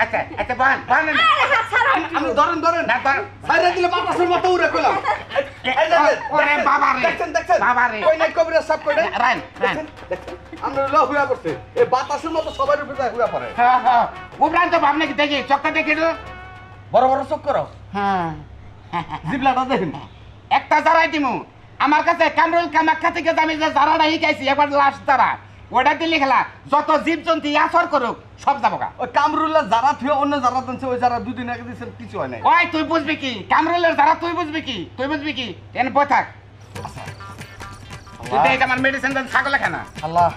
আচ্ছা আচ্ছা বান বান আমি ধরেন না ধর সাইরা দিলে বাতাসের মতো উড়ে কইলাম এই দেখেন ওরে বাবা রে দেখেন বাবা রে কই নাই কবিরাজ সাহেব কই নাই রান আমরা ল হুয়া করতে এই বাতাসের মতো সবার উপরে যায় হুয়া পড়ে হ্যাঁ হ্যাঁ উপরান তো ভাবনা কি দেখি চক্কা দেখি তো বড় বড় চোখ করো হ্যাঁ জিবলাটা দেখেন একটা জারাই দিমু আমার কাছে কামরুল কামাখ্যা থেকে আমি যে জারাটা শিখাইছি একবার লাস্ট জারা ওটা দিলে খেলা যত জীবজন্তু আসর করুক সব যাবো গা ওই কামরুল্লাহ যারা থুয়ে অন্য যারা দিনছে ওই যারা দুদিন আগে দিয়েছেন কিছু হয় নাই ওই তুই বুঝবি কি কামরুলের জারা তুই বুঝবি কি এনে বই থাক তুই দেখ আমার মেডিসিন দেন ছাগলে খানা আল্লাহ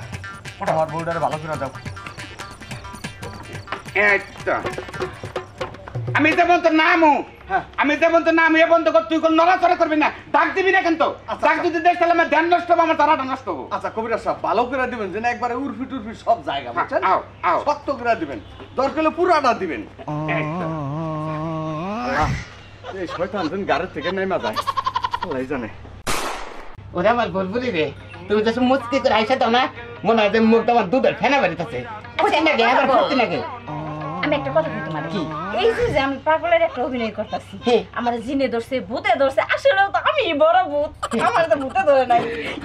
ওটা আমার বউটারে ভালো করে দাও এই তো আমি যেমন তো নামু আমি যেমন তো নাম এ বন্ধ কর তুই কোন নড়াচড়া করবি না ডাক দিবি না কিন্তু ডাক যদি দেখ তাহলে আমার ধ্যান নষ্ট হবে আমার তারাটা নষ্ট হবে আচ্ছা কবিরাজ সাহেব ভালো করে দিবেন যেন একবারে উর্ফি টুরফি সব জায়গা বুঝছেন আও শক্ত করে দিবেন দরকার হলে পুরাটা দিবেন এই শয়তান যেন গাড়ি থেকে নেমে যায় আল্লাহ জানে ওরে আমার বলবুলি রে তুমি তো মুচকি করে আইসা দাও না মনে হয় যে মুখটা আমার দুধের ফেনা বাড়িতেছে আমি একটা কথা বলি তোমার কি এই যে আমি পাগলের একটা অভিনয় করতেছি আমার জিনে ধরছে ভূতে ধরছে আসলে তো আমি বড় ভূত আমার তো ভূতে ধরে নাই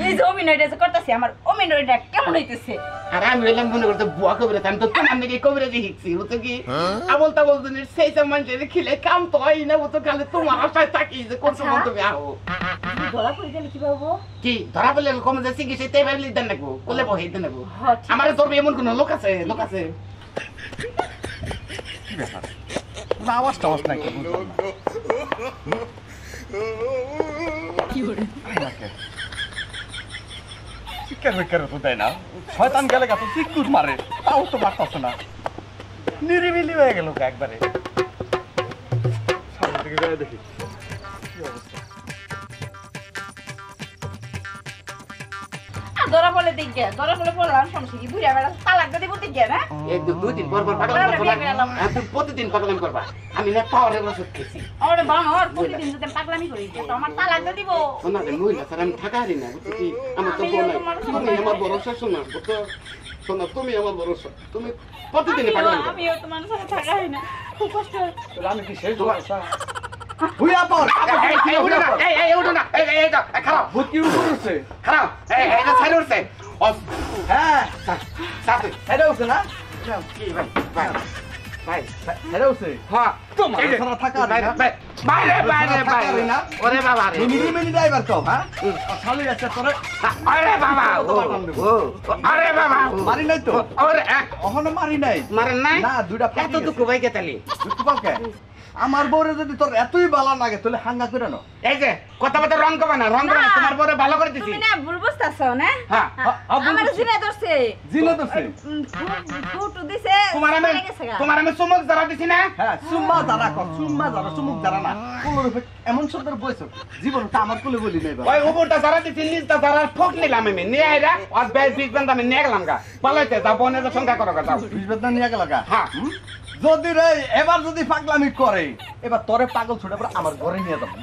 এই যে অভিনয়টা যে করতেছি আমার অভিনয়টা কেমন হইতেছে আর আমি বললাম মনে করতে বুয়া কবিরাজ আমি তো তোমার নাকি কবিরাজ শিখছি ও তো কি আবল তাবল দিনের সেই সব মানুষের খিলে কাম তো হয় না ও তো খালি তোমার আশায় থাকি যে করছো মন তুমি আহো ধরা পড়ে গেলে কি পাবো কি ধরা পড়লে কম যে চিকিৎসা তাই ভাবলি দেন নাকবো কোলে বহে দেন নাকবো আমার ধরবে এমন কোন লোক আছে আওয়াজ টাওয়াজ নাই চিকের বেকার তো দেয় না শয়তান গেলে গা তো চিকুট মারে তাও তো মারতাছে না নিরিবিলি হয়ে গেল একবারে সামনে থেকে যাই দেখি কি অবস্থা ধরা বলে দিকে ধরা বলে পড়লাম সমস্যা কি বুড়া বেলা তালাক দিয়ে বলতে গিয়ে না এই দুই দিন পর পাগলামি করবা তুমি প্রতিদিন পাগলামি করবা আমি না পাওয়ারের ওষুধ খেয়েছি আরে বানর প্রতিদিন যদি পাগলামি করি তো আমার তালাক দিয়ে দিব শোনা রে মহিলা স্যার আমি থাকা হারি না বুঝছো কি আমার তো বল তুমি আমার ভরসা শোনা বুঝছো শোনা তুমি আমার ভরসা তুমি প্রতিদিন পাগলামি করো আমিও তোমার সাথে থাকা হয় না খুব কষ্ট হয় আমি কি শেষ ভরসা হুইয়া পড় এই উঠো না এই খারাপ ভূত কি উঠছে খারাপ এই না ছাইরে উঠছে হ্যাঁ সাথে এটা উঠছে না কি ভাই এটা উঠছে হ্যাঁ তোমার সারা থাকা বাইরে না ওরে বাবা রে মিনি ড্রাইভার তো হ্যাঁ খালি আছে তোরে আরে বাবা আরে বাবা মারি নাই তো ওরে ওখানে মারি নাই মারেন নাই না দুইটা এত দুঃখ ভাই গেতালি দুঃখ পাকে আমার বউরে যদি তোর এতই ভালো লাগে তাহলে হাঙ্গা করে নাও এই যে কথা রং করবা না তোমার বউরে ভালো করে দিছি তুমি না ভুল বুঝতাছো না হ্যাঁ আমার জিনে ধরছে ফুটু দিছে তোমার আমি চুমুক যারা দিছি না হ্যাঁ চুম্মা যারা চুমুক যারা না কোলের উপরে এমন সুন্দর বয়স জীবন তো আমার কোলে বলি নাই ওই উপরটা যারা দিছি নিচটা যারা ঠক নিলাম আমি নিয়ে আইরা আর বিশ বান্ধব আমি নিয়ে গেলাম গা পালাইতে যাও বনে যে সংখ্যা করো গা যাও বিশ বান্ধব নিয়ে গেল গা হ্যাঁ যদি রে এবার যদি পাগলামি করে এবার তোরে পাগল ছুটে পরে আমার ঘরে নিয়ে যাবো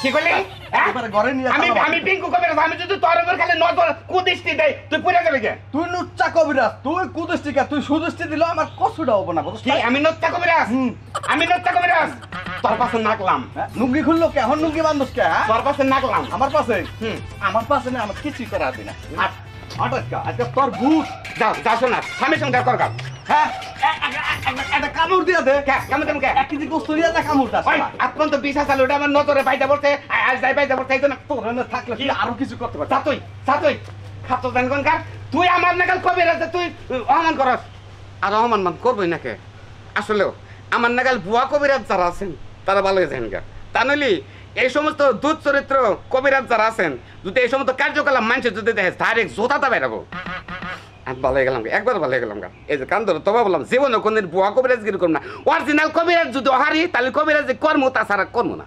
কি কইলি এবারে ঘরে নিয়ে আমি পিঙ্কু কবিরাজ আমি যদি তোর উপর খালি নজর কুদৃষ্টি দেই তুই পুরে যাবি কে তুই নুচ্চা কবিরাজ তুই কুদৃষ্টি কে তুই সুদৃষ্টি দিলে আমার কষ্টটা হবে না বুঝছিস কি আমি নুচ্চা কবিরাজ তোর পাশে নাকলাম নুঙ্গি খুললো কে এখন নুঙ্গি বান্ধব কে তোর পাশে নাকলাম আমার পাশে না আমার কিছুই করা দিনা আটকা আজকে তোর ভূত যাও শোনা স্বামীর সঙ্গে কর গা হ্যাঁ একটা কামড় দিয়ে দে কেমন কে 1 কেজি গোস্ত দিয়ে দে কামড় দাস আজপন তো 20 হাজার ওটা আমার নজরে পাইতে বলছে আজ যাই পাইতে বলছে এইজন্য তোর না থাকলে কি আরো কিছু করতে পারছ তুই খাতো জান কোন কার তুই আমার নাগাল কবিরাজ তুই অমান করস আর অমান মান করবই নাকে আসলেও আমার নাগাল ভুয়া কবিরাজ যারা আছেন তারা ভালো হয়ে যান গা তা নইলে এই সমস্ত দুধ চরিত্র কবিরাজ যারা আছেন যদি এই সমস্ত কার্যকলাপ মানুষের যদি দেখে ডাইরেক্ট জোতাটা বেরাবো আমি ভালো হয়ে গেলাম একবার ভালো হয়ে গেলাম গা এই যে কান ধরো তবে বললাম জীবনে কোনদিন ভুয়া কবিরাজগিরি করবো না অরিজিনাল কবিরাজ যদি হারি তাহলে কবিরাজ কর্ম তাছাড়া করবো না